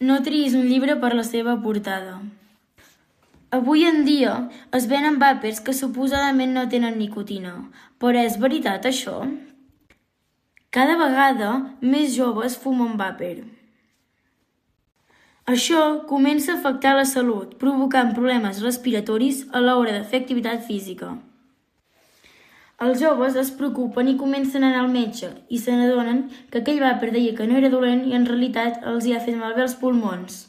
No triïs un llibre per la seva portada. Avui en dia es venen vàpers que suposadament no tenen nicotina, però és veritat això? Cada vegada més joves fumen vàper. Això comença a afectar la salut, provocant problemes respiratoris a l'hora de fer activitat física. Els joves es preocupen i comencen a anar al metge i se n'adonen que aquell vàper deia que no era dolent i en realitat els hi ha fet malbé els pulmons.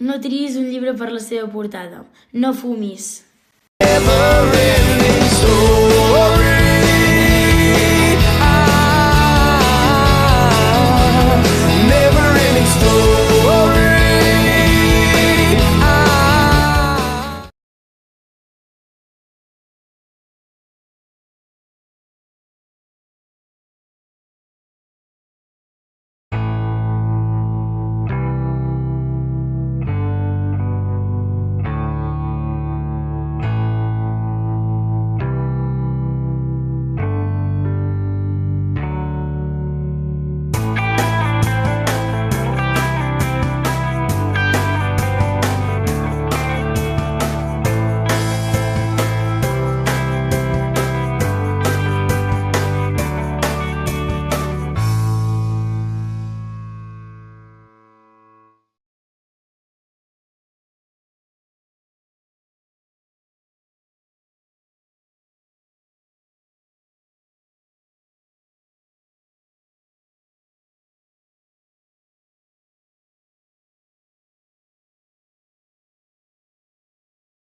No triïs un llibre per la seva portada. No fumis.